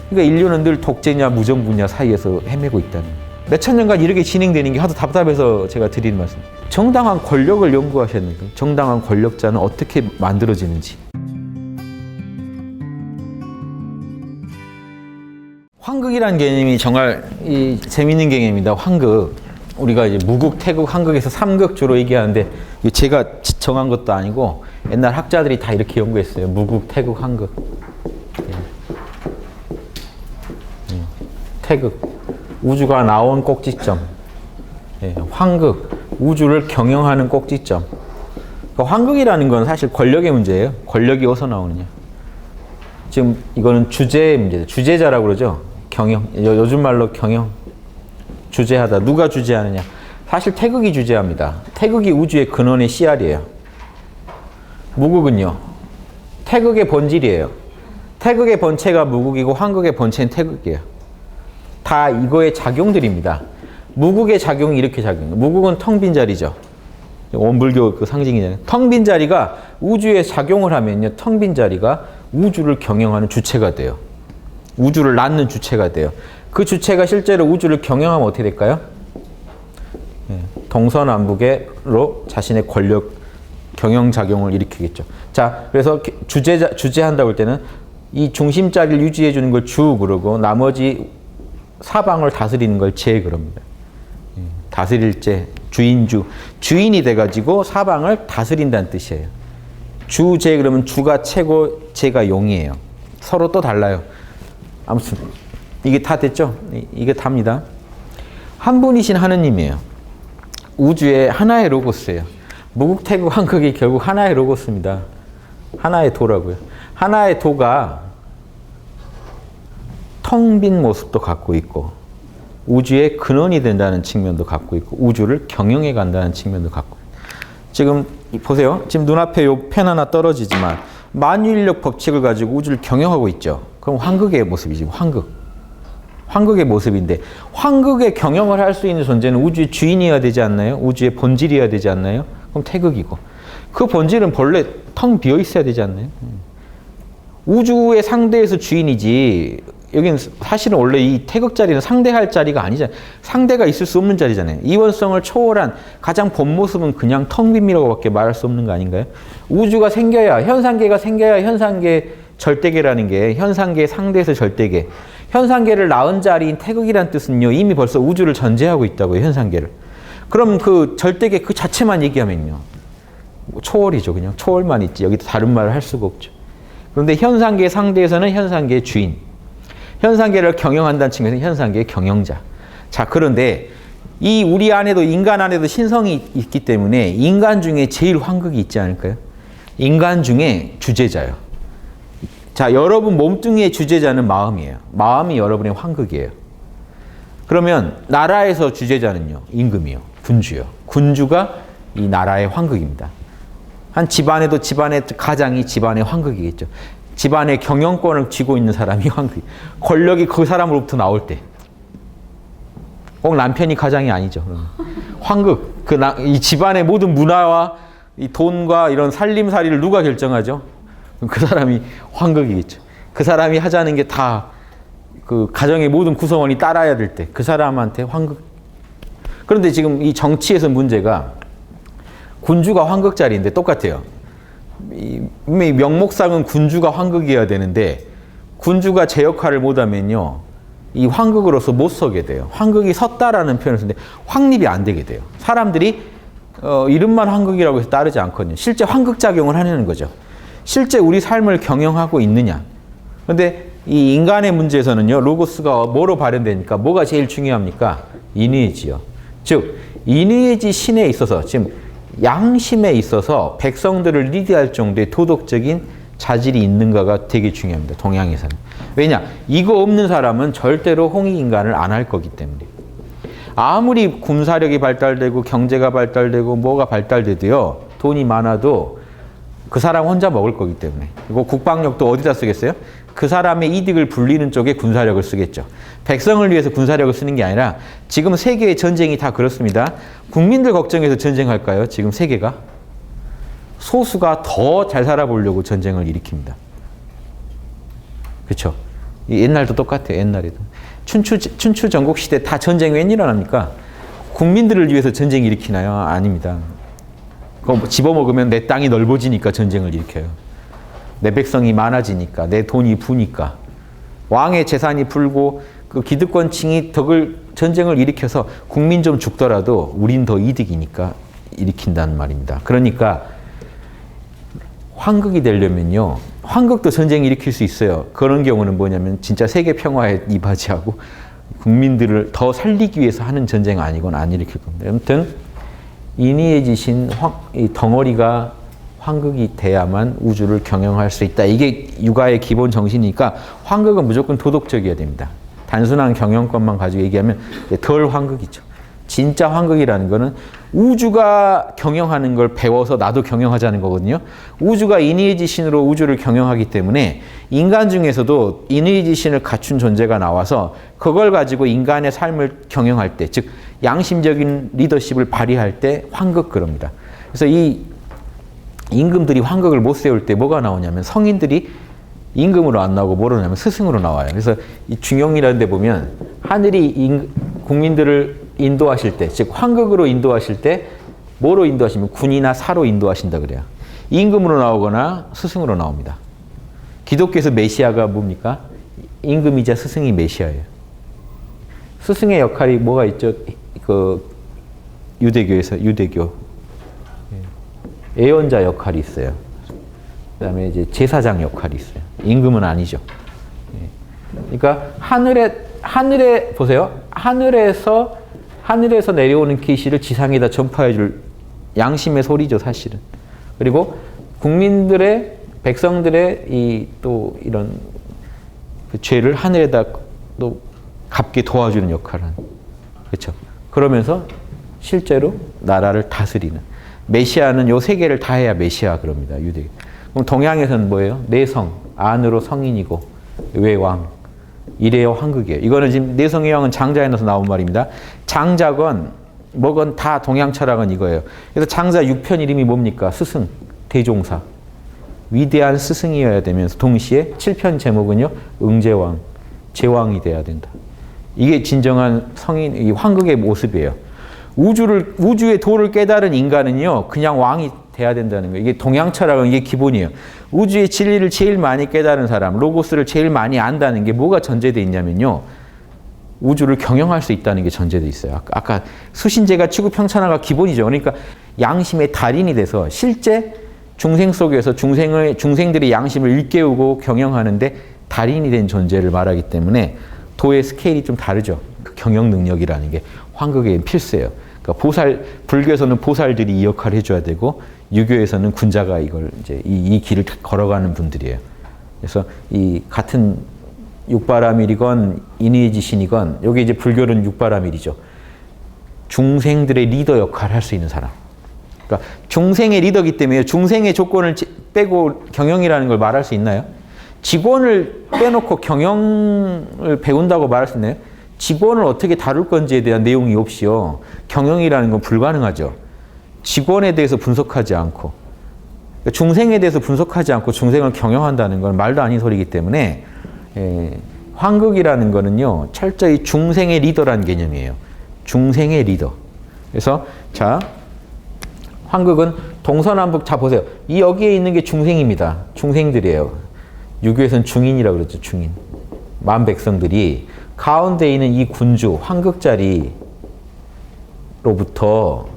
그러니까 인류는 늘 독재냐 무정부냐 사이에서 헤매고 있다는 거예요. 몇천 년간 이렇게 진행되는 게 하도 답답해서 제가 드리는 말씀. 정당한 권력을 연구하셨는데 정당한 권력자는 어떻게 만들어지는지. 환극이라는 개념이 정말 재미있는 개념입니다. 환극. 우리가 이제 무극, 태극, 환극에서 삼극 주로 얘기하는데 제가 정한 것도 아니고 옛날 학자들이 다 이렇게 연구했어요. 무극, 태극, 환극. 태극. 우주가 나온 꼭지점. 환극. 우주를 경영하는 꼭지점. 그러니까 환극이라는 건 사실 권력의 문제예요. 권력이 어디서 나오느냐. 지금 이거는 주제의 문제예요. 주제자라고 그러죠. 경영. 요즘 말로 경영. 주재하다. 누가 주재하느냐. 사실 태극이 주재합니다. 태극이 우주의 근원의 씨알이에요. 무극은요. 태극의 본질이에요. 태극의 본체가 무극이고 환극의 본체는 태극이에요. 다 이거의 작용들입니다. 무극의 작용이 이렇게 작용해요. 무극은 텅 빈 자리죠. 원불교 그 상징이잖아요. 텅 빈 자리가 우주에 작용을 하면요. 텅 빈 자리가 우주를 경영하는 주체가 돼요. 우주를 낳는 주체가 돼요. 그 주체가 실제로 우주를 경영하면 어떻게 될까요? 동서남북으로 자신의 권력 경영작용을 일으키겠죠. 자, 그래서 주재한다고 할 때는 이 중심자리를 유지해 주는 걸 주 그러고 나머지 사방을 다스리는 걸 재 그럽니다. 다스릴 재, 주인주. 주인이 돼가지고 사방을 다스린다는 뜻이에요. 주재 그러면 주가 채고 재가 용이에요. 서로 또 달라요. 아무튼 이게 다 됐죠? 이게 답니다. 한 분이신 하느님이에요. 우주의 하나의 로고스예요. 무극태극 환극이 결국 하나의 로고스입니다. 하나의 도라고요. 하나의 도가 텅 빈 모습도 갖고 있고 우주의 근원이 된다는 측면도 갖고 있고 우주를 경영해 간다는 측면도 갖고 있고. 지금 보세요. 지금 눈앞에 요 펜 하나 떨어지지만 만유인력 법칙을 가지고 우주를 경영하고 있죠. 그럼 환극의 모습이지. 환극의 모습인데 환극의 경영을 할 수 있는 존재는 우주의 주인이어야 되지 않나요? 우주의 본질이어야 되지 않나요? 그럼 태극이고 그 본질은 본래 텅 비어 있어야 되지 않나요? 우주의 상대에서 주인이지 여기는 사실은 원래 이 태극 자리는 상대할 자리가 아니잖아요. 상대가 있을 수 없는 자리잖아요. 이원성을 초월한 가장 본 모습은 그냥 텅 빈이라고 밖에 말할 수 없는 거 아닌가요? 우주가 생겨야 현상계가 생겨야 현상계 절대계라는 게 현상계의 상대에서 절대계. 현상계를 낳은 자리인 태극이란 뜻은요. 이미 벌써 우주를 전제하고 있다고요. 현상계를. 그럼 그 절대계 그 자체만 얘기하면요. 초월이죠. 그냥 초월만 있지. 여기도 다른 말을 할 수가 없죠. 그런데 현상계 상대에서는 현상계의 주인. 현상계를 경영한다는 측면에서 현상계의 경영자. 자, 그런데 이 우리 안에도 인간 안에도 신성이 있기 때문에 인간 중에 제일 환극이 있지 않을까요? 인간 중에 주재자요. 자, 여러분 몸뚱이의 주재자는 마음이에요. 마음이 여러분의 환극이에요. 그러면 나라에서 주재자는요. 임금이요. 군주요. 군주가 이 나라의 환극입니다. 한 집안에도 집안의 가장이 집안의 환극이겠죠. 집안의 경영권을 쥐고 있는 사람이 환극. 권력이 그 사람으로부터 나올 때. 꼭 남편이 가장이 아니죠. 환극. 이 집안의 모든 문화와 이 돈과 이런 살림살이를 누가 결정하죠? 그 사람이 환극이겠죠. 그 사람이 하자는 게 다 그 가정의 모든 구성원이 따라야 될 때 그 사람한테 환극. 그런데 지금 이 정치에서 문제가 군주가 환극 자리인데 똑같아요. 이 명목상은 군주가 환극이어야 되는데 군주가 제 역할을 못하면요. 이 환극으로서 못 서게 돼요. 환극이 섰다라는 표현을 쓰는데 확립이 안 되게 돼요. 사람들이 이름만 환극이라고 해서 따르지 않거든요. 실제 환극작용을 하려는 거죠. 실제 우리 삶을 경영하고 있느냐. 그런데 이 인간의 문제에서는요. 로고스가 뭐로 발현되니까 뭐가 제일 중요합니까? 인의지요. 즉 인의지 신에 있어서 지금 양심에 있어서 백성들을 리드할 정도의 도덕적인 자질이 있는가가 되게 중요합니다. 동양에서는. 왜냐? 이거 없는 사람은 절대로 홍익인간을 안 할 거기 때문에. 아무리 군사력이 발달되고 경제가 발달되고 뭐가 발달돼도요. 돈이 많아도 그 사람 혼자 먹을 거기 때문에. 그리고 국방력도 어디다 쓰겠어요? 그 사람의 이득을 불리는 쪽에 군사력을 쓰겠죠. 백성을 위해서 군사력을 쓰는 게 아니라 지금 세계의 전쟁이 다 그렇습니다. 국민들 걱정해서 전쟁할까요? 지금 세계가? 소수가 더 잘 살아보려고 전쟁을 일으킵니다. 그렇죠? 옛날도 똑같아요. 옛날에도. 춘추 전국 시대 다 전쟁이 왜 일어납니까? 국민들을 위해서 전쟁 일으키나요? 아닙니다. 그거 집어먹으면 내 땅이 넓어지니까 전쟁을 일으켜요. 내 백성이 많아지니까, 내 돈이 부니까. 왕의 재산이 불고 그 기득권층이 전쟁을 일으켜서 국민 좀 죽더라도 우린 더 이득이니까 일으킨다는 말입니다. 그러니까 황극이 되려면요. 황극도 전쟁 일으킬 수 있어요. 그런 경우는 뭐냐면 진짜 세계 평화에 이바지하고 국민들을 더 살리기 위해서 하는 전쟁 아니고는 안 일으킬 겁니다. 아무튼 인위해지신 이 덩어리가 황극이 돼야만 우주를 경영할 수 있다. 이게 육아의 기본 정신이니까 황극은 무조건 도덕적이어야 됩니다. 단순한 경영권만 가지고 얘기하면 덜 황극이죠. 진짜 황극이라는 거는 우주가 경영하는 걸 배워서 나도 경영하자는 거거든요. 우주가 인위의 지신으로 우주를 경영하기 때문에 인간 중에서도 인위의 지신을 갖춘 존재가 나와서 그걸 가지고 인간의 삶을 경영할 때, 즉 양심적인 리더십을 발휘할 때 황극 그럽니다. 그래서 이 임금들이 황극을 못 세울 때 뭐가 나오냐면 성인들이 임금으로 안 나오고 뭐로 나오냐면 스승으로 나와요. 그래서 이 중용이라는 데 보면 하늘이 국민들을 인도하실 때, 즉 황극으로 인도하실 때 뭐로 인도하시면 군이나 사로 인도하신다 그래요. 임금으로 나오거나 스승으로 나옵니다. 기독교에서 메시아가 뭡니까? 임금이자 스승이 메시아예요. 스승의 역할이 뭐가 있죠? 그 유대교에서 유대교 예언자 역할이 있어요. 그다음에 이제 제사장 역할이 있어요. 임금은 아니죠. 그러니까 하늘에 보세요. 하늘에서 내려오는 계시를 지상에다 전파해 줄 양심의 소리죠, 사실은. 그리고 국민들의 백성들의 또 이런 그 죄를 하늘에다 또 갚게 도와주는 역할을 하는. 그렇죠? 그러면서 실제로 나라를 다스리는. 메시아는 요 세 개를 다 해야 메시아 그럽니다. 유대. 그럼 동양에서는 뭐예요? 내성, 안으로 성인이고 외왕. 이래요 황극이에요. 이거는 지금 내성의 왕은 장자에 넣어서 나온 말입니다. 장자건 뭐건 다 동양 철학은 이거예요. 그래서 장자 6편 이름이 뭡니까? 스승, 대종사. 위대한 스승이어야 되면서 동시에 7편 제목은요. 응제왕, 제왕이 돼야 된다. 이게 진정한 성인, 이 황극의 모습이에요. 우주의 도를 깨달은 인간은요. 그냥 왕이 돼야 된다는 거예요. 이게 동양 철학은 이게 기본이에요. 우주의 진리를 제일 많이 깨달은 사람, 로고스를 제일 많이 안다는 게 뭐가 전제되어 있냐면요. 우주를 경영할 수 있다는 게 전제되어 있어요. 아까 수신제가 치구 평천하가 기본이죠. 그러니까 양심의 달인이 돼서 실제 중생 속에서 중생들의 양심을 일깨우고 경영하는데 달인이 된 존재를 말하기 때문에 도의 스케일이 좀 다르죠. 그 경영 능력이라는 게 황극의 필수예요. 그러니까 불교에서는 보살들이 이 역할을 해줘야 되고 유교에서는 군자가 이걸 이제 이 길을 걸어가는 분들이에요. 그래서 이 같은 육바라밀이건 인위지신이건 여기 이제 불교는 육바라밀이죠. 중생들의 리더 역할을 할 수 있는 사람. 그러니까 중생의 리더기 때문에 중생의 조건을 빼고 경영이라는 걸 말할 수 있나요? 직원을 빼놓고 경영을 배운다고 말할 수 있나요? 직원을 어떻게 다룰 건지에 대한 내용이 없이요. 경영이라는 건 불가능하죠. 직원에 대해서 분석하지 않고 그러니까 중생에 대해서 분석하지 않고 중생을 경영한다는 건 말도 아닌 소리이기 때문에 황극이라는 거는요. 철저히 중생의 리더라는 개념이에요. 중생의 리더. 그래서 자 황극은 동서남북 자 보세요. 이 여기에 있는 게 중생입니다. 중생들이에요. 유교에서는 중인이라고 그러죠. 중인. 만 백성들이 가운데 있는 이 군주 황극자리로부터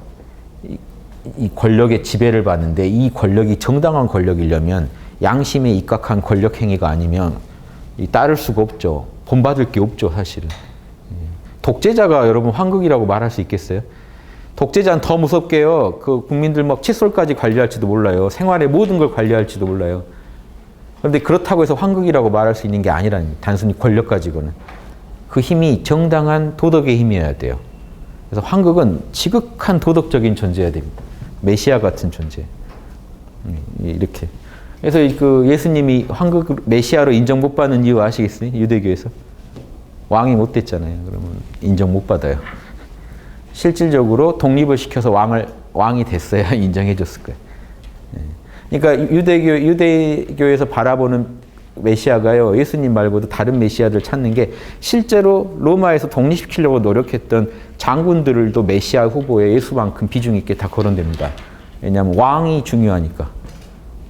이 권력의 지배를 받는데 이 권력이 정당한 권력이려면 양심에 입각한 권력 행위가 아니면 따를 수가 없죠. 본받을 게 없죠, 사실은. 독재자가 여러분 황극이라고 말할 수 있겠어요? 독재자는 더 무섭게요. 그 국민들 막 칫솔까지 관리할지도 몰라요. 생활의 모든 걸 관리할지도 몰라요. 그런데 그렇다고 해서 황극이라고 말할 수 있는 게 아니라는 거예요. 단순히 권력 가지고는. 그 힘이 정당한 도덕의 힘이어야 돼요. 그래서 황극은 지극한 도덕적인 존재여야 됩니다. 메시아 같은 존재. 이렇게. 그래서 그 예수님이 황극 메시아로 인정 못 받는 이유 아시겠어요? 유대교에서. 왕이 못 됐잖아요. 그러면 인정 못 받아요. 실질적으로 독립을 시켜서 왕이 됐어야 인정해 줬을 거예요. 그러니까 유대교에서 바라보는 메시아가요, 예수님 말고도 다른 메시아들 찾는 게 실제로 로마에서 독립시키려고 노력했던 장군들도 메시아 후보에 예수만큼 비중 있게 다 거론됩니다. 왜냐하면 왕이 중요하니까.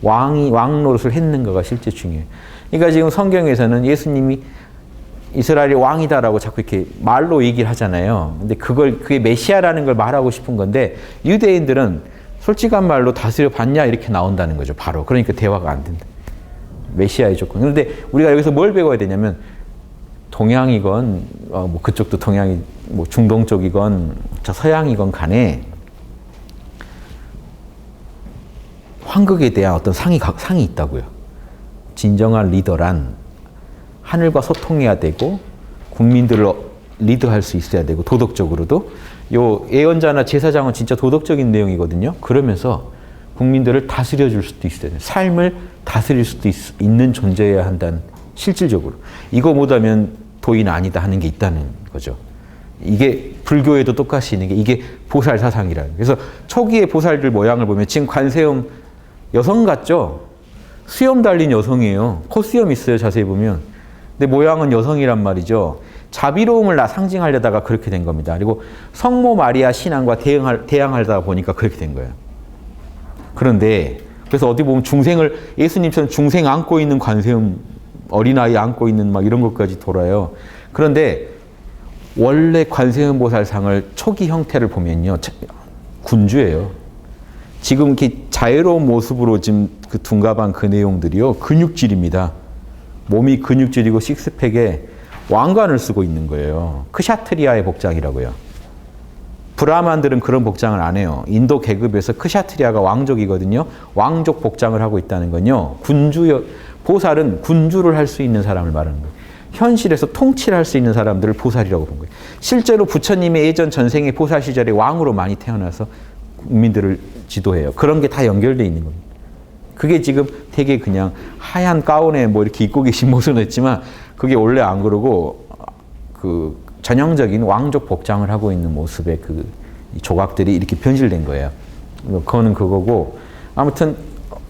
왕 노릇을 했는가가 실제 중요해요. 그러니까 지금 성경에서는 예수님이 이스라엘의 왕이다라고 자꾸 이렇게 말로 얘기를 하잖아요. 근데 그게 메시아라는 걸 말하고 싶은 건데, 유대인들은 솔직한 말로 다스려 봤냐 이렇게 나온다는 거죠. 바로. 그러니까 대화가 안 된다. 메시아의 조건. 그런데 우리가 여기서 뭘 배워야 되냐면, 동양이건 뭐 그쪽도 동양이 뭐 중동 쪽이건 서양이건 간에 황극에 대한 어떤 상이 있다고요. 진정한 리더란 하늘과 소통해야 되고 국민들을 리드할 수 있어야 되고 도덕적으로도 요 예언자나 제사장은 진짜 도덕적인 내용이거든요. 그러면서 국민들을 다스려 줄 수도 있어야 돼요. 삶을 다스릴 수도 있는 존재여야 한다는, 실질적으로. 이거 못하면 도인 아니다 하는 게 있다는 거죠. 이게 불교에도 똑같이 있는 게 이게 보살 사상이라는 거예요. 그래서 초기의 보살들 모양을 보면 지금 관세음 여성 같죠? 수염 달린 여성이에요. 코수염 있어요, 자세히 보면. 근데 모양은 여성이란 말이죠. 자비로움을 상징하려다가 그렇게 된 겁니다. 그리고 성모 마리아 신앙과 대항하다 보니까 그렇게 된 거예요. 그런데 그래서 어디 보면 예수님처럼 중생 안고 있는 관세음, 어린아이 안고 있는 막 이런 것까지 돌아요. 그런데 원래 관세음 보살상을 초기 형태를 보면요, 군주예요. 지금 이렇게 자유로운 모습으로 지금 그 둔가방 그 내용들이요, 근육질입니다. 몸이 근육질이고 식스팩에 왕관을 쓰고 있는 거예요. 크샤트리아의 복장이라고요. 브라만들은 그런 복장을 안 해요. 인도 계급에서 크샤트리아가 왕족이거든요. 왕족 복장을 하고 있다는 건요, 보살은 군주를 할 수 있는 사람을 말하는 거예요. 현실에서 통치를 할 수 있는 사람들을 보살이라고 본 거예요. 실제로 부처님의 예전 전생의 보살 시절에 왕으로 많이 태어나서 국민들을 지도해요. 그런 게 다 연결되어 있는 겁니다. 그게 지금 되게 그냥 하얀 가운에 뭐 이렇게 입고 계신 모습은 했지만, 그게 원래 안 그러고 그 전형적인 왕족 복장을 하고 있는 모습의 그 조각들이 이렇게 변질된 거예요. 그거는 그거고, 아무튼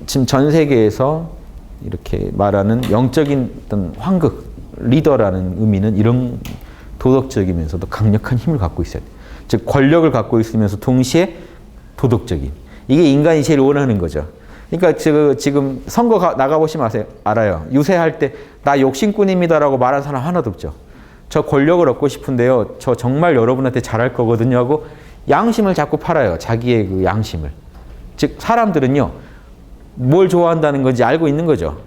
지금 전 세계에서 이렇게 말하는 영적인 어떤 황극, 리더라는 의미는 이런 도덕적이면서도 강력한 힘을 갖고 있어야 돼요. 즉 권력을 갖고 있으면서 동시에 도덕적인. 이게 인간이 제일 원하는 거죠. 그러니까 지금 선거 나가보시면 알아요. 유세할 때 나 욕심꾼입니다라고 말한 사람 하나도 없죠. 저 권력을 얻고 싶은데요, 저 정말 여러분한테 잘할 거거든요 하고 양심을 자꾸 팔아요. 자기의 그 양심을. 즉 사람들은요, 뭘 좋아한다는 건지 알고 있는 거죠.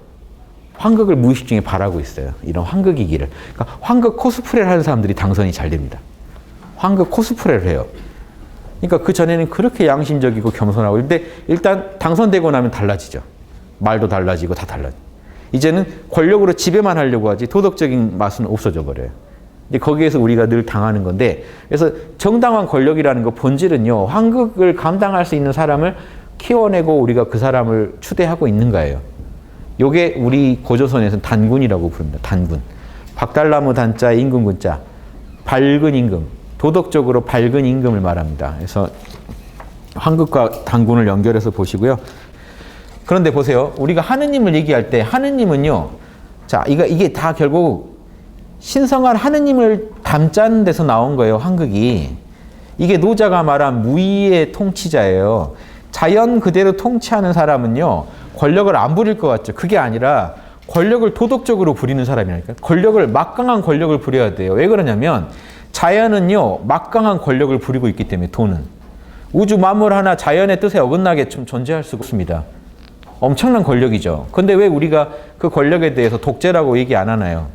황극을 무의식 중에 바라고 있어요. 이런 황극이기를. 그러니까 황극 코스프레를 하는 사람들이 당선이 잘 됩니다. 황극 코스프레를 해요. 그러니까 그 전에는 그렇게 양심적이고 겸손하고, 근데 일단 당선되고 나면 달라지죠. 말도 달라지고 다 달라지고. 이제는 권력으로 지배만 하려고 하지 도덕적인 맛은 없어져 버려요. 이제 거기에서 우리가 늘 당하는 건데, 그래서 정당한 권력이라는 거 본질은요, 황극을 감당할 수 있는 사람을 키워내고 우리가 그 사람을 추대하고 있는 거예요. 요게 우리 고조선에서는 단군이라고 부릅니다. 단군. 박달나무 단자, 임금군자. 밝은 임금. 도덕적으로 밝은 임금을 말합니다. 그래서 황극과 단군을 연결해서 보시고요. 그런데 보세요. 우리가 하느님을 얘기할 때 하느님은요, 자, 이게 다 결국 신성한 하느님을 담자는 데서 나온 거예요, 황극이. 이게 노자가 말한 무의의 통치자예요. 자연 그대로 통치하는 사람은요, 권력을 안 부릴 것 같죠. 그게 아니라 권력을 도덕적으로 부리는 사람이라니까. 막강한 권력을 부려야 돼요. 왜 그러냐면 자연은요, 막강한 권력을 부리고 있기 때문에, 돈은. 우주 만물 하나 자연의 뜻에 어긋나게 좀 존재할 수가 없습니다. 엄청난 권력이죠. 근데 왜 우리가 그 권력에 대해서 독재라고 얘기 안 하나요?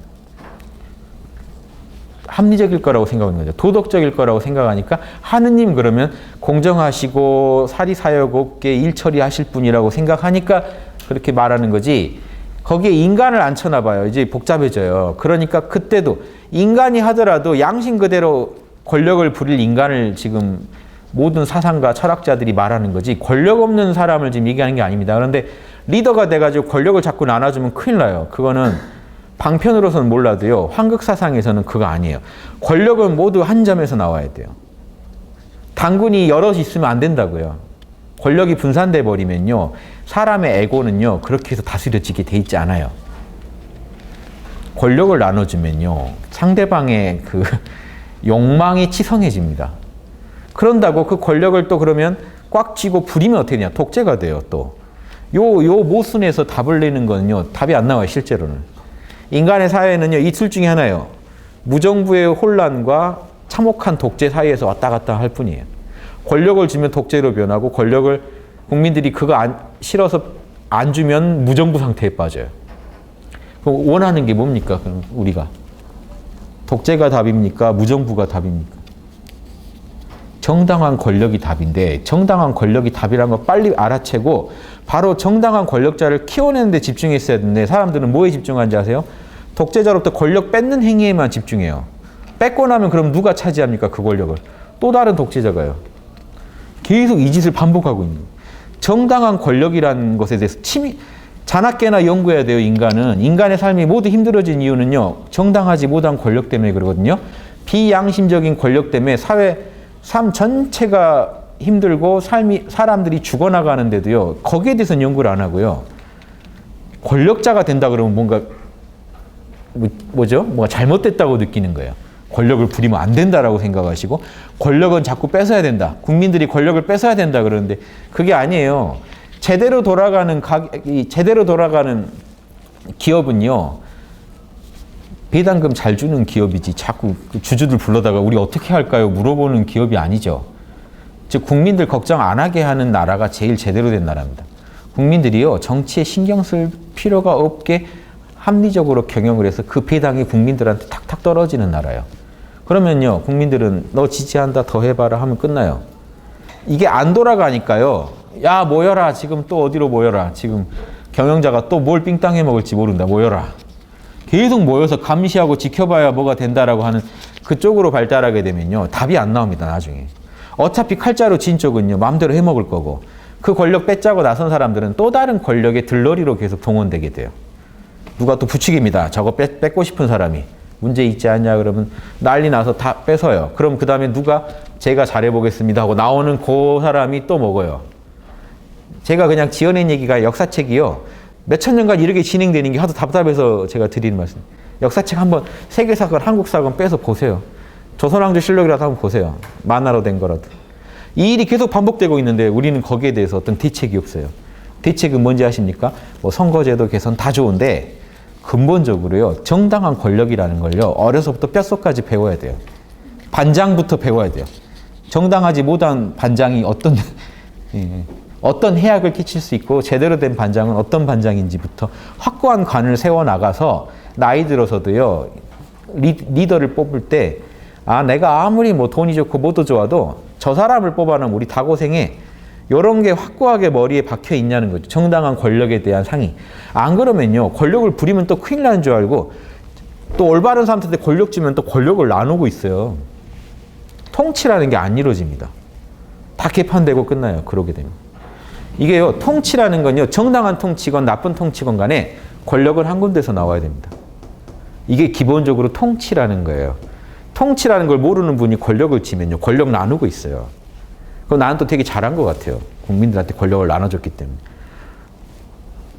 합리적일 거라고 생각하는 거죠. 도덕적일 거라고 생각하니까 하느님 그러면 공정하시고 사리사욕 없게 일 처리하실 분이라고 생각하니까 그렇게 말하는 거지, 거기에 인간을 안 쳐나 봐요. 이제 복잡해져요. 그러니까 그때도 인간이 하더라도 양심 그대로 권력을 부릴 인간을 지금 모든 사상가 철학자들이 말하는 거지, 권력 없는 사람을 지금 얘기하는 게 아닙니다. 그런데 리더가 돼가지고 권력을 자꾸 나눠주면 큰일 나요. 그거는 방편으로서는 몰라도요, 황극 사상에서는 그거 아니에요. 권력은 모두 한 점에서 나와야 돼요. 단군이 여럿이 있으면 안 된다고요. 권력이 분산돼 버리면요, 사람의 에고는요 그렇게 해서 다스려지게 돼 있지 않아요. 권력을 나눠주면요. 상대방의 그 욕망이 치성해집니다. 그런다고 그 권력을 또 그러면 꽉 쥐고 부리면 어떻게 되냐. 독재가 돼요, 또. 요 모순에서 답을 내는 거는요. 답이 안 나와요, 실제로는. 인간의 사회는요. 이 둘 중에 하나예요. 무정부의 혼란과 참혹한 독재 사이에서 왔다 갔다 할 뿐이에요. 권력을 주면 독재로 변하고 권력을 국민들이 그거 싫어서 안 주면 무정부 상태에 빠져요. 그럼 원하는 게 뭡니까? 그럼 우리가 독재가 답입니까? 무정부가 답입니까? 정당한 권력이 답인데 정당한 권력이 답이라는 거 빨리 알아채고 바로 정당한 권력자를 키워내는 데 집중했어야 되는데 사람들은 뭐에 집중하는지 아세요? 독재자로부터 권력 뺏는 행위에만 집중해요. 뺏고 나면 그럼 누가 차지합니까? 그 권력을. 또 다른 독재자가요. 계속 이 짓을 반복하고 있는 거예요. 정당한 권력이라는 것에 대해서 자나깨나 연구해야 돼요. 인간의 삶이 모두 힘들어진 이유는요. 정당하지 못한 권력 때문에 그러거든요. 비양심적인 권력 때문에 삶 전체가 힘들고 사람들이 죽어나가는데도요. 거기에 대해서는 연구를 안 하고요. 권력자가 된다 그러면 뭔가 뭐가 잘못됐다고 느끼는 거예요. 권력을 부리면 안 된다라고 생각하시고 권력은 자꾸 뺏어야 된다. 국민들이 권력을 뺏어야 된다 그러는데 그게 아니에요. 제대로 돌아가는 기업은요. 배당금 잘 주는 기업이지 자꾸 주주들 불러다가 우리 어떻게 할까요? 물어보는 기업이 아니죠. 즉 국민들 걱정 안 하게 하는 나라가 제일 제대로 된 나라입니다. 국민들이요. 정치에 신경 쓸 필요가 없게 합리적으로 경영을 해서 그 배당이 국민들한테 탁탁 떨어지는 나라예요. 그러면요. 국민들은 너 지지한다 더 해봐라 하면 끝나요. 이게 안 돌아가니까요. 야 모여라. 지금 또 어디로 모여라. 지금 경영자가 또 뭘 삥땅 해먹을지 모른다. 모여라. 계속 모여서 감시하고 지켜봐야 뭐가 된다라고 하는 그쪽으로 발달하게 되면요. 답이 안 나옵니다. 나중에. 어차피 칼자루 진 쪽은요. 마음대로 해먹을 거고 그 권력 뺏자고 나선 사람들은 또 다른 권력의 들러리로 계속 동원되게 돼요. 누가 또 부추깁니다. 저거 뺏고 싶은 사람이. 문제 있지 않냐 그러면 난리 나서 다 뺏어요. 그럼 그 다음에 누가 제가 잘해보겠습니다 하고 나오는 그 사람이 또 먹어요. 제가 그냥 지어낸 얘기가 역사책이요. 몇천 년간 이렇게 진행되는 게 하도 답답해서 제가 드리는 말씀. 역사책 한번 세계사건, 한국사건 빼서 보세요. 조선왕조실록이라도 한번 보세요. 만화로 된 거라도. 이 일이 계속 반복되고 있는데 우리는 거기에 대해서 어떤 대책이 없어요. 대책은 뭔지 아십니까? 뭐 선거제도 개선 다 좋은데 근본적으로요. 정당한 권력이라는 걸요. 어려서부터 뼛속까지 배워야 돼요. 반장부터 배워야 돼요. 정당하지 못한 반장이 어떤 해악을 끼칠 수 있고 제대로 된 반장은 어떤 반장인지부터 확고한 관을 세워나가서 나이 들어서도요. 리더를 뽑을 때 내가 아무리 뭐 돈이 좋고 뭐도 좋아도 저 사람을 뽑아놓으면 우리 다 고생해. 이런 게 확고하게 머리에 박혀 있냐는 거죠. 정당한 권력에 대한 상의. 안 그러면요. 권력을 부리면 또 큰일 나는 줄 알고 또 올바른 사람한테 권력 주면 또 권력을 나누고 있어요. 통치라는 게 안 이루어집니다. 다 개판되고 끝나요. 그러게 되면. 이게요. 통치라는 건요. 정당한 통치건 나쁜 통치건 간에 권력은 한 군데서 나와야 됩니다. 이게 기본적으로 통치라는 거예요. 통치라는 걸 모르는 분이 권력을 쥐면요. 권력 나누고 있어요. 그럼 나는 또 되게 잘한 것 같아요. 국민들한테 권력을 나눠줬기 때문에.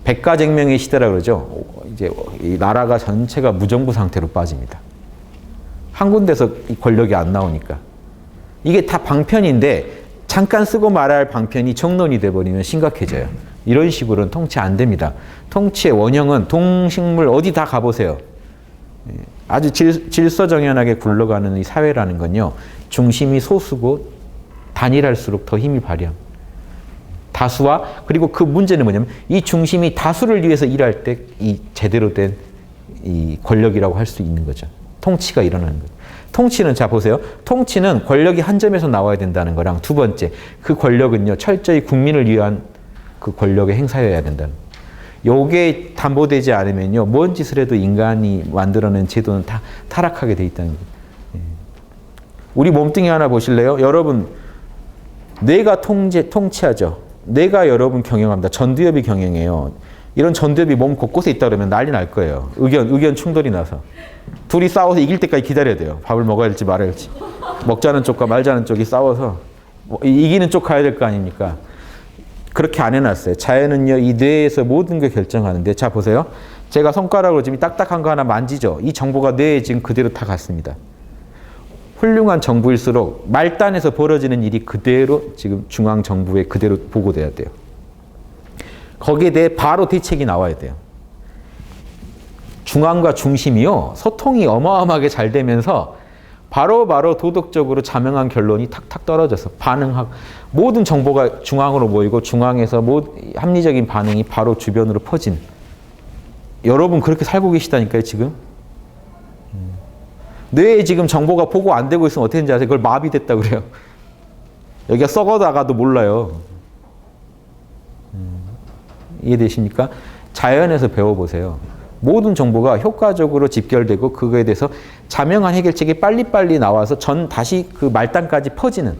백가쟁명의 시대라 그러죠. 이제 이 나라가 전체가 무정부 상태로 빠집니다. 한 군데서 이 권력이 안 나오니까. 이게 다 방편인데 잠깐 쓰고 말아야 할 방편이 정론이 돼버리면 심각해져요. 이런 식으로는 통치 안 됩니다. 통치의 원형은 동식물 어디 다 가보세요. 아주 질서정연하게 굴러가는 이 사회라는 건요. 중심이 소수고 단일할수록 더 힘이 발휘합니다. 다수와 그리고 그 문제는 뭐냐면 이 중심이 다수를 위해서 일할 때 이 제대로 된 이 권력이라고 할 수 있는 거죠. 통치가 일어나는 거죠. 통치는 자 보세요. 통치는 권력이 한 점에서 나와야 된다는 거랑 두 번째 그 권력은요 철저히 국민을 위한 그 권력의 행사여야 된다는 거예요. 요게 담보되지 않으면요 뭔 짓을 해도 인간이 만들어낸 제도는 다 타락하게 돼 있다는 거예요. 우리 몸뚱이 하나 보실래요? 여러분 뇌가 통치하죠. 뇌가 여러분 경영합니다. 전두엽이 경영해요. 이런 전두엽이 몸 곳곳에 있다 그러면 난리 날 거예요. 의견 충돌이 나서. 둘이 싸워서 이길 때까지 기다려야 돼요. 밥을 먹어야 할지 말아야 할지. 먹자는 쪽과 말자는 쪽이 싸워서 이기는 쪽 가야 될 거 아닙니까? 그렇게 안 해놨어요. 자연은요, 이 뇌에서 모든 걸 결정하는데, 자, 보세요. 제가 손가락으로 지금 딱딱한 거 하나 만지죠. 이 정보가 뇌에 지금 그대로 다 갔습니다. 훌륭한 정부일수록 말단에서 벌어지는 일이 그대로 지금 중앙정부에 그대로 보고돼야 돼요. 거기에 대해 바로 대책이 나와야 돼요. 중앙과 중심이요. 소통이 어마어마하게 잘 되면서 바로바로 도덕적으로 자명한 결론이 탁탁 떨어져서 반응하고 모든 정보가 중앙으로 모이고 중앙에서 합리적인 반응이 바로 주변으로 퍼진. 여러분 그렇게 살고 계시다니까요 지금. 뇌에 지금 정보가 보고 안 되고 있으면 어떻게 되는지 아세요? 그걸 마비됐다고 그래요. 여기가 썩어나가도 몰라요. 이해되십니까? 자연에서 배워보세요. 모든 정보가 효과적으로 집결되고 그거에 대해서 자명한 해결책이 빨리빨리 나와서 다시 그 말단까지 퍼지는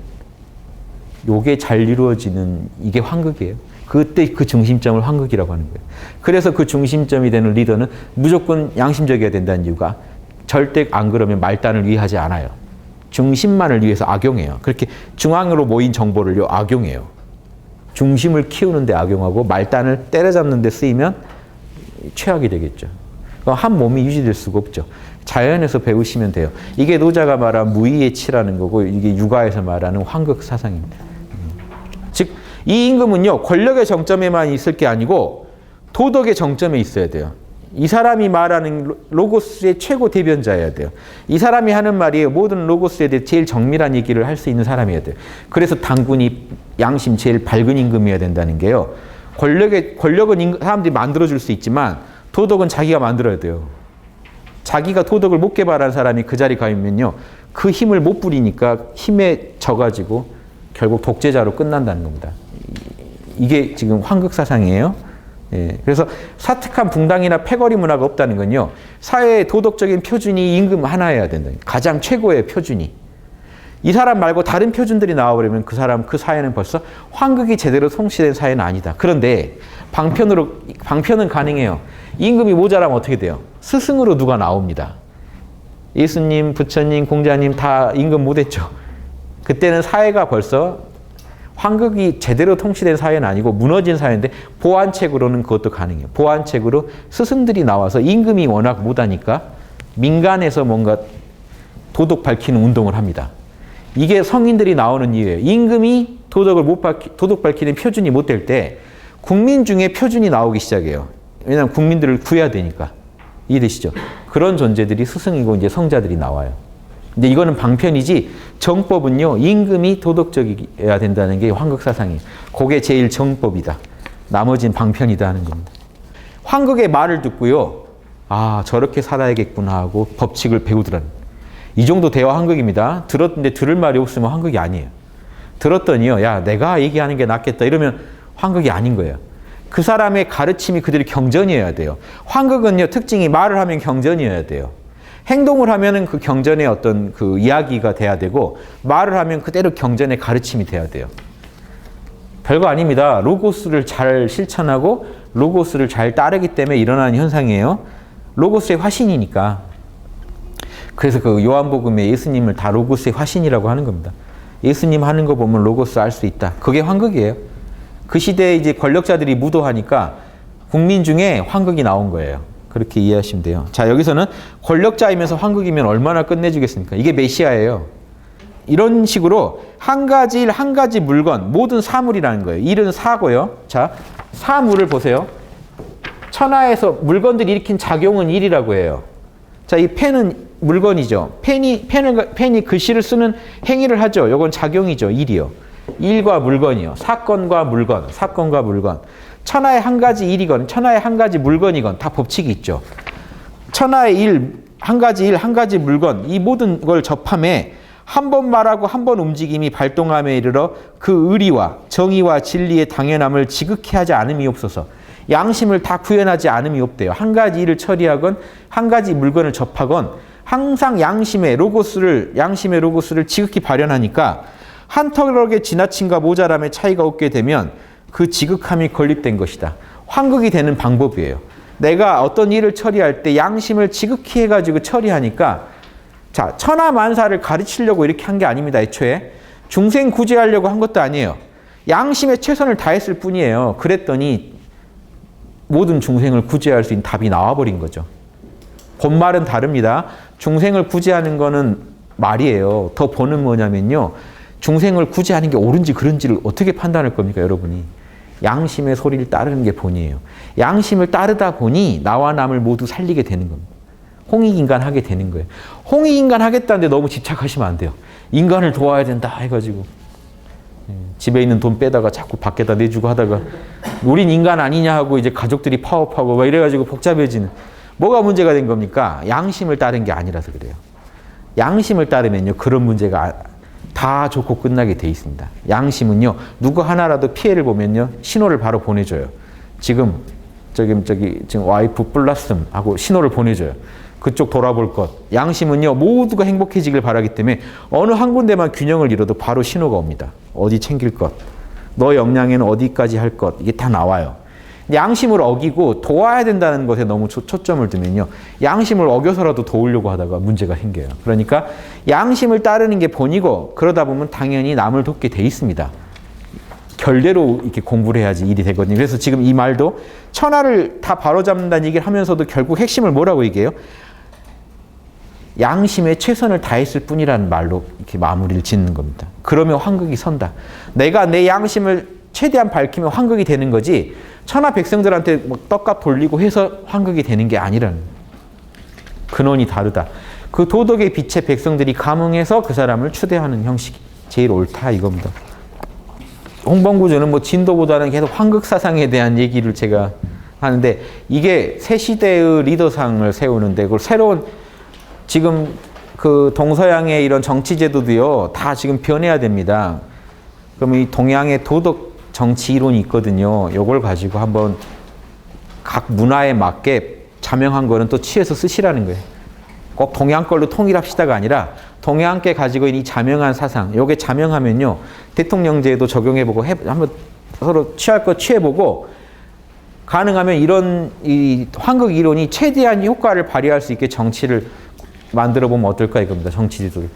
요게 잘 이루어지는 이게 환극이에요. 그때 그 중심점을 환극이라고 하는 거예요. 그래서 그 중심점이 되는 리더는 무조건 양심적이어야 된다는 이유가 절대 안 그러면 말단을 위하지 않아요. 중심만을 위해서 악용해요. 그렇게 중앙으로 모인 정보를요 악용해요. 중심을 키우는 데 악용하고 말단을 때려잡는 데 쓰이면 최악이 되겠죠. 한 몸이 유지될 수가 없죠. 자연에서 배우시면 돼요. 이게 노자가 말한 무의의 치라는 거고 이게 육아에서 말하는 환극 사상입니다. 즉, 이 임금은요 권력의 정점에만 있을 게 아니고 도덕의 정점에 있어야 돼요. 이 사람이 말하는 로고스의 최고 대변자여야 돼요. 이 사람이 하는 말이 모든 로고스에 대해 제일 정밀한 얘기를 할 수 있는 사람이어야 돼요. 그래서 당군이 양심 제일 밝은 임금이어야 된다는 게요. 권력은 사람들이 만들어줄 수 있지만 도덕은 자기가 만들어야 돼요. 자기가 도덕을 못 개발한 사람이 그 자리 가면요. 그 힘을 못 부리니까 힘에 져가지고 결국 독재자로 끝난다는 겁니다. 이게 지금 환극사상이에요. 예, 그래서 사특한 붕당이나 패거리 문화가 없다는 건요. 사회의 도덕적인 표준이 임금 하나여야 된다. 가장 최고의 표준이. 이 사람 말고 다른 표준들이 나와버리면 그 사회는 벌써 환극이 제대로 성취된 사회는 아니다. 그런데 방편은 가능해요. 임금이 모자라면 어떻게 돼요? 스승으로 누가 나옵니다. 예수님, 부처님, 공자님 다 임금 못했죠. 그때는 사회가 벌써 환극이 제대로 통치된 사회는 아니고 무너진 사회인데 보완책으로는 그것도 가능해요. 보완책으로 스승들이 나와서 임금이 워낙 못하니까 민간에서 뭔가 도덕 밝히는 운동을 합니다. 이게 성인들이 나오는 이유예요. 임금이 도덕 밝히는 표준이 못 될 때 국민 중에 표준이 나오기 시작해요. 왜냐하면 국민들을 구해야 되니까. 이해되시죠? 그런 존재들이 스승이고 이제 성자들이 나와요. 근데 이거는 방편이지 정법은요. 임금이 도덕적이어야 된다는 게 환극사상이에요. 그게 제일 정법이다. 나머지는 방편이다 하는 겁니다. 환극의 말을 듣고요. 아 저렇게 살아야겠구나 하고 법칙을 배우더라는 이 정도 대화 환극입니다. 들었는데 들을 말이 없으면 환극이 아니에요. 들었더니요. 야 내가 얘기하는 게 낫겠다 이러면 환극이 아닌 거예요. 그 사람의 가르침이 그대로 경전이어야 돼요. 환극은요. 특징이 말을 하면 경전이어야 돼요. 행동을 하면은 그 경전의 어떤 그 이야기가 돼야 되고 말을 하면 그대로 경전의 가르침이 돼야 돼요. 별거 아닙니다. 로고스를 잘 실천하고 로고스를 잘 따르기 때문에 일어나는 현상이에요. 로고스의 화신이니까. 그래서 그 요한복음에 예수님을 다 로고스의 화신이라고 하는 겁니다. 예수님 하는 거 보면 로고스 알 수 있다. 그게 환극이에요. 그 시대에 이제 권력자들이 무도하니까 국민 중에 환극이 나온 거예요. 그렇게 이해하시면 돼요. 자, 여기서는 권력자이면서 환극이면 얼마나 끝내주겠습니까? 이게 메시아예요. 이런 식으로 한 가지 일, 한 가지 물건, 모든 사물이라는 거예요. 일은 사고요. 자, 사물을 보세요. 천하에서 물건들이 일으킨 작용은 일이라고 해요. 자, 이 펜은 물건이죠. 펜이 글씨를 쓰는 행위를 하죠. 이건 작용이죠. 일이요. 일과 물건이요. 사건과 물건. 천하의 한 가지 일이건 천하의 한 가지 물건이건 다 법칙이 있죠. 천하의 일, 한 가지 물건 이 모든 걸 접함에 한 번 말하고 한 번 움직임이 발동함에 이르러 그 의리와 정의와 진리의 당연함을 지극히 하지 않음이 없어서 양심을 다 구현하지 않음이 없대요. 한 가지 일을 처리하건 한 가지 물건을 접하건 항상 양심의 로고스를 지극히 발현하니까 한 턱의 지나침과 모자람의 차이가 없게 되면 그 지극함이 건립된 것이다. 환극이 되는 방법이에요. 내가 어떤 일을 처리할 때 양심을 지극히 해가지고 처리하니까 자, 천하만사를 가르치려고 이렇게 한 게 아닙니다. 애초에. 중생 구제하려고 한 것도 아니에요. 양심에 최선을 다했을 뿐이에요. 그랬더니 모든 중생을 구제할 수 있는 답이 나와버린 거죠. 본말은 다릅니다. 중생을 구제하는 거는 말이에요. 더 본은 뭐냐면요. 중생을 구제하는 게 옳은지 그른지를 어떻게 판단할 겁니까, 여러분이? 양심의 소리를 따르는 게 본이에요. 양심을 따르다 보니 나와 남을 모두 살리게 되는 겁니다. 홍익인간 하게 되는 거예요. 홍익인간 하겠다는데 너무 집착하시면 안 돼요. 인간을 도와야 된다 해가지고 집에 있는 돈 빼다가 자꾸 밖에다 내주고 하다가 우린 인간 아니냐 하고 이제 가족들이 파업하고 막 이래가지고 복잡해지는. 뭐가 문제가 된 겁니까? 양심을 따른 게 아니라서 그래요. 양심을 따르면요 그런 문제가 다 좋고 끝나게 돼 있습니다. 양심은요 누구 하나라도 피해를 보면요 신호를 바로 보내줘요. 지금 와이프 플러스음 하고 신호를 보내줘요. 그쪽 돌아볼 것. 양심은요 모두가 행복해지길 바라기 때문에 어느 한 군데만 균형을 잃어도 바로 신호가 옵니다. 어디 챙길 것, 너 역량에는 어디까지 할 것, 이게 다 나와요. 양심을 어기고 도와야 된다는 것에 너무 초점을 두면요 양심을 어겨서라도 도우려고 하다가 문제가 생겨요. 그러니까 양심을 따르는 게 본이고 그러다 보면 당연히 남을 돕게 돼 있습니다. 결대로 이렇게 공부를 해야지 일이 되거든요. 그래서 지금 이 말도 천하를 다 바로잡는다는 얘기를 하면서도 결국 핵심을 뭐라고 얘기해요? 양심에 최선을 다했을 뿐이라는 말로 이렇게 마무리를 짓는 겁니다. 그러면 환극이 선다. 내가 내 양심을 최대한 밝히면 환극이 되는 거지 천하 백성들한테 뭐 떡값 돌리고 해서 환극이 되는 게 아니라는 거예요. 근원이 다르다. 그 도덕의 빛에 백성들이 감흥해서 그 사람을 추대하는 형식이 제일 옳다 이겁니다. 홍범구주는 뭐 진도보다는 계속 환극사상에 대한 얘기를 제가 하는데 이게 새 시대의 리더상을 세우는데 그걸 새로운 지금 그 동서양의 이런 정치제도도요 다 지금 변해야 됩니다. 그러면 이 동양의 도덕 정치 이론이 있거든요. 요걸 가지고 한번 각 문화에 맞게 자명한 거는 또 취해서 쓰시라는 거예요. 꼭 동양 걸로 통일합시다가 아니라 동양께 가지고 있는 이 자명한 사상, 요게 자명하면요 대통령제에도 적용해보고 한번 서로 취할 거 취해보고 가능하면 이런 이 환극 이론이 최대한 효과를 발휘할 수 있게 정치를 만들어 보면 어떨까 이겁니다. 정치지도를.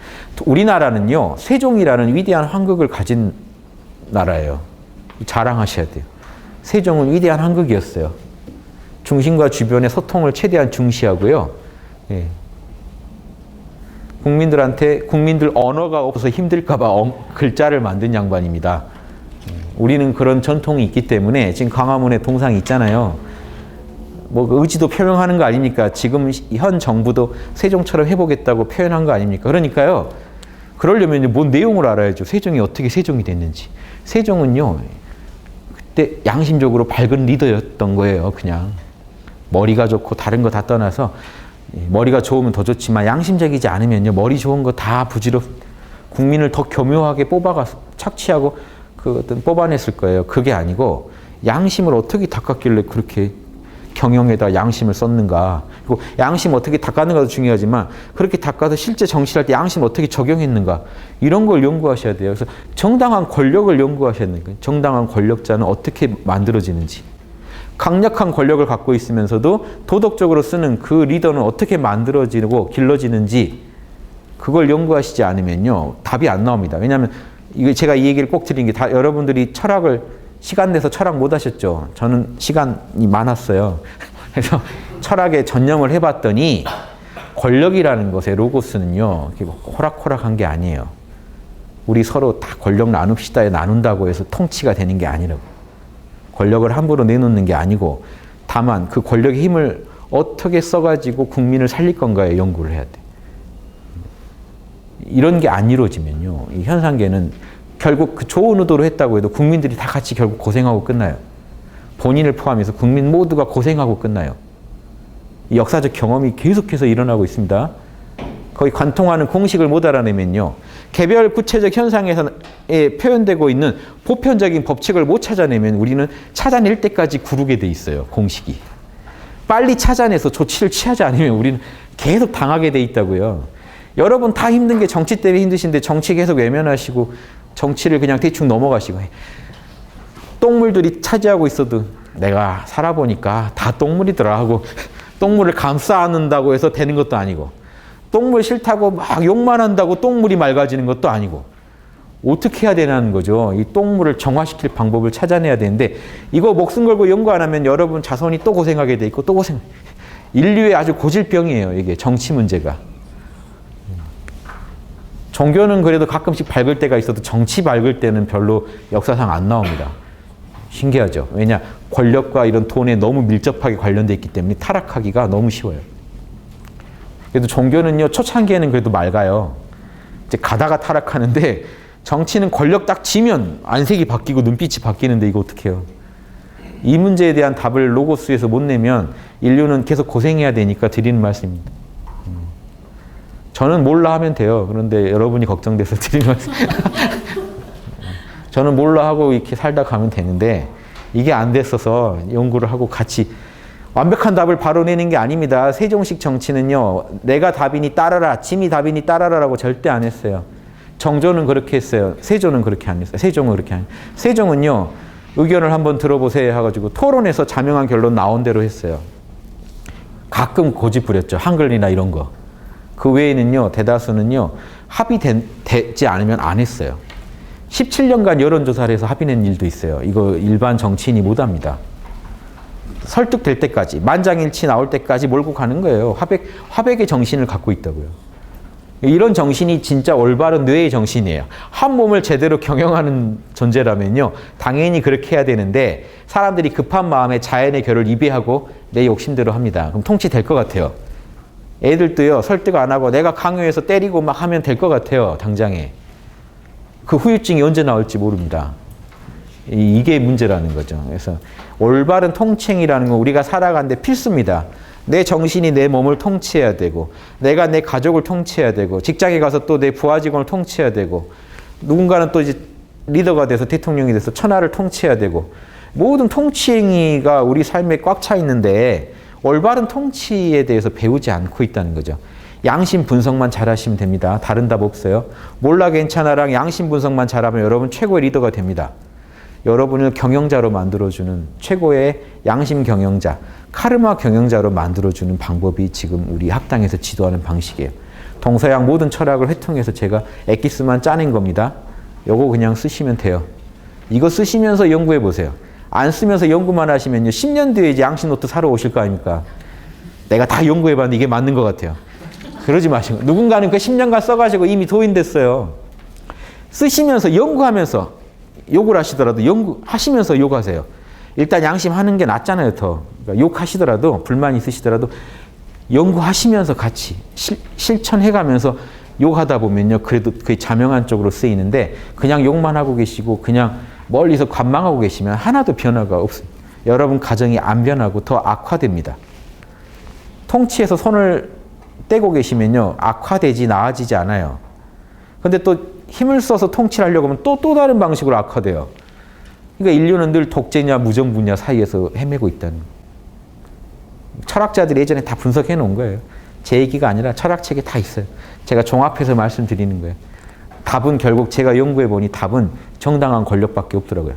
우리나라는요 세종이라는 위대한 환극을 가진 나라예요. 자랑하셔야 돼요. 세종은 위대한 환극이었어요. 중심과 주변의 소통을 최대한 중시하고요. 예. 국민들 언어가 없어서 힘들까봐 글자를 만든 양반입니다. 우리는 그런 전통이 있기 때문에 지금 광화문에 동상이 있잖아요. 뭐 의지도 표명하는 거 아닙니까? 지금 현 정부도 세종처럼 해보겠다고 표현한 거 아닙니까? 그러니까요. 그러려면 뭔 내용을 알아야죠. 세종이 어떻게 세종이 됐는지. 세종은요. 그때 양심적으로 밝은 리더였던 거예요. 그냥. 머리가 좋고 다른 거 다 떠나서 머리가 좋으면 더 좋지만 양심적이지 않으면요. 머리 좋은 거 다 국민을 더 교묘하게 착취하고 그 어떤 뽑아냈을 거예요. 그게 아니고 양심을 어떻게 닦았길래 그렇게 경영에다 양심을 썼는가. 그리고 양심 어떻게 닦았는가도 중요하지만 그렇게 닦아서 실제 정치할 때 양심 어떻게 적용했는가. 이런 걸 연구하셔야 돼요. 그래서 정당한 권력을 연구하셔야 되는 거예요. 정당한 권력자는 어떻게 만들어지는지. 강력한 권력을 갖고 있으면서도 도덕적으로 쓰는 그 리더는 어떻게 만들어지고 길러지는지 그걸 연구하시지 않으면요. 답이 안 나옵니다. 왜냐하면 제가 이 얘기를 꼭 드린 게 다 여러분들이 철학을 시간 내서 철학 못 하셨죠. 저는 시간이 많았어요. 그래서 철학에 전념을 해봤더니 권력이라는 것의 로고스는요. 호락호락한 게 아니에요. 우리 서로 다 권력 나눕시다에 나눈다고 해서 통치가 되는 게 아니라고. 권력을 함부로 내놓는 게 아니고 다만 그 권력의 힘을 어떻게 써가지고 국민을 살릴 건가에 연구를 해야 돼. 이런 게 안 이루어지면요. 이 현상계는 결국 그 좋은 의도로 했다고 해도 국민들이 다 같이 결국 고생하고 끝나요. 본인을 포함해서 국민 모두가 고생하고 끝나요. 이 역사적 경험이 계속해서 일어나고 있습니다. 거의 관통하는 공식을 못 알아내면요. 개별 구체적 현상에서 표현되고 있는 보편적인 법칙을 못 찾아내면 우리는 찾아낼 때까지 구르게 돼 있어요. 공식이. 빨리 찾아내서 조치를 취하지 않으면 우리는 계속 당하게 돼 있다고요. 여러분 다 힘든 게 정치 때문에 힘드신데 정치 계속 외면하시고 정치를 그냥 대충 넘어가시고 똥물들이 차지하고 있어도 내가 살아보니까 다 똥물이더라 하고 똥물을 감싸 안는다고 해서 되는 것도 아니고 똥물 싫다고 막 욕만 한다고 똥물이 맑아지는 것도 아니고 어떻게 해야 되냐는 거죠. 이 똥물을 정화시킬 방법을 찾아내야 되는데 이거 목숨 걸고 연구 안 하면 여러분 자손이 또 고생하게 돼 있고 또 고생. 인류의 아주 고질병이에요. 이게 정치 문제가. 종교는 그래도 가끔씩 밝을 때가 있어도 정치 밝을 때는 별로 역사상 안 나옵니다. 신기하죠. 왜냐? 권력과 이런 돈에 너무 밀접하게 관련돼 있기 때문에 타락하기가 너무 쉬워요. 그래도 종교는요, 초창기에는 그래도 맑아요. 이제 가다가 타락하는데 정치는 권력 딱 쥐면 안색이 바뀌고 눈빛이 바뀌는데 이거 어떻게 해요? 이 문제에 대한 답을 로고스에서 못 내면 인류는 계속 고생해야 되니까 드리는 말씀입니다. 저는 몰라 하면 돼요. 그런데 여러분이 걱정돼서 드리는 말씀. 저는 몰라 하고 이렇게 살다 가면 되는데 이게 안 됐어서 연구를 하고 같이 완벽한 답을 바로 내는 게 아닙니다. 세종식 정치는요. 내가 답이니 따라라, 짐이 답이니 따라라라고 절대 안 했어요. 정조는 그렇게 했어요. 세조는 그렇게 안 했어요. 세종은 그렇게 안 했어요. 세종은요. 의견을 한번 들어보세요 해가지고 토론에서 자명한 결론 나온 대로 했어요. 가끔 고집 부렸죠. 한글이나 이런 거. 그 외에는요. 대다수는요. 합의되지 않으면 안 했어요. 17년간 여론조사를 해서 합의된 일도 있어요. 이거 일반 정치인이 못합니다. 설득될 때까지, 만장일치 나올 때까지 몰고 가는 거예요. 화백의 정신을 갖고 있다고요. 이런 정신이 진짜 올바른 뇌의 정신이에요. 한 몸을 제대로 경영하는 존재라면요. 당연히 그렇게 해야 되는데 사람들이 급한 마음에 자연의 결을 이배하고 내 욕심대로 합니다. 그럼 통치될 것 같아요. 애들도요. 설득 안 하고 내가 강요해서 때리고 막 하면 될 것 같아요. 당장에. 그 후유증이 언제 나올지 모릅니다. 이게 문제라는 거죠. 그래서 올바른 통칭이라는 건 우리가 살아가는데 필수입니다. 내 정신이 내 몸을 통치해야 되고 내가 내 가족을 통치해야 되고 직장에 가서 또 내 부하 직원을 통치해야 되고 누군가는 또 이제 리더가 돼서 대통령이 돼서 천하를 통치해야 되고 모든 통치행위가 우리 삶에 꽉 차 있는데 올바른 통치에 대해서 배우지 않고 있다는 거죠. 양심 분석만 잘하시면 됩니다. 다른 답 없어요. 몰라 괜찮아랑 양심 분석만 잘하면 여러분 최고의 리더가 됩니다. 여러분을 경영자로 만들어주는 최고의 양심 경영자, 카르마 경영자로 만들어주는 방법이 지금 우리 학당에서 지도하는 방식이에요. 동서양 모든 철학을 회통해서 제가 엑기스만 짜낸 겁니다. 요거 그냥 쓰시면 돼요. 이거 쓰시면서 연구해 보세요. 안 쓰면서 연구만 하시면요. 10년 뒤에 이제 양심 노트 사러 오실 거 아닙니까? 내가 다 연구해 봤는데 이게 맞는 것 같아요. 그러지 마시고. 누군가는 그 10년간 써가지고 이미 도인됐어요. 쓰시면서 연구하면서 욕을 하시더라도 연구하시면서 욕하세요. 일단 양심하는 게 낫잖아요. 더. 그러니까 욕하시더라도 불만 있으시더라도 연구하시면서 같이 실천해가면서 욕하다 보면요. 그래도 그게 자명한 쪽으로 쓰이는데 그냥 욕만 하고 계시고 그냥 멀리서 관망하고 계시면 하나도 변화가 없습니다. 여러분 가정이 안 변하고 더 악화됩니다. 통치에서 손을 떼고 계시면요. 악화되지 나아지지 않아요. 근데 또 힘을 써서 통치를 하려고 하면 또 다른 방식으로 악화돼요. 그러니까 인류는 늘 독재냐 무정부냐 사이에서 헤매고 있다는 거예요. 철학자들이 예전에 다 분석해 놓은 거예요. 제 얘기가 아니라 철학책에 다 있어요. 제가 종합해서 말씀드리는 거예요. 답은 결국 제가 연구해 보니 답은 정당한 권력밖에 없더라고요.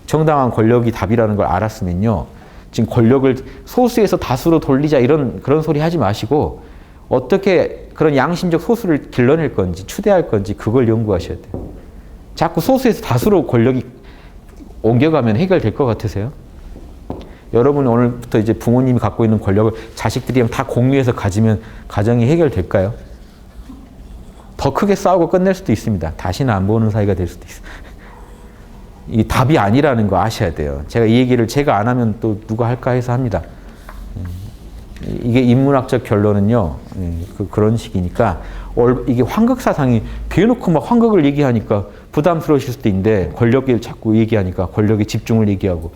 정당한 권력이 답이라는 걸 알았으면요. 지금 권력을 소수에서 다수로 돌리자 그런 소리 하지 마시고 어떻게 그런 양심적 소수를 길러낼 건지 추대할 건지 그걸 연구하셔야 돼요. 자꾸 소수에서 다수로 권력이 옮겨가면 해결될 것 같으세요? 여러분 오늘부터 이제 부모님이 갖고 있는 권력을 자식들이 다 공유해서 가지면 가정이 해결될까요? 더 크게 싸우고 끝낼 수도 있습니다. 다시는 안 보는 사이가 될 수도 있어요. 이 답이 아니라는 거 아셔야 돼요. 제가 이 얘기를 제가 안 하면 또 누가 할까 해서 합니다. 이게 인문학적 결론은요. 그런 식이니까 이게 환극 사상이 대놓고 막 환극을 얘기하니까 부담스러우실 수도 있는데 권력을 자꾸 얘기하니까 권력의 집중을 얘기하고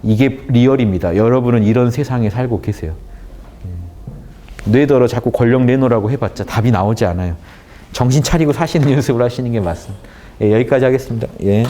이게 리얼입니다. 여러분은 이런 세상에 살고 계세요. 뇌더러 자꾸 권력 내놓으라고 해봤자 답이 나오지 않아요. 정신 차리고 사시는 연습을 하시는 게 맞습니다. 예, 여기까지 하겠습니다. 예.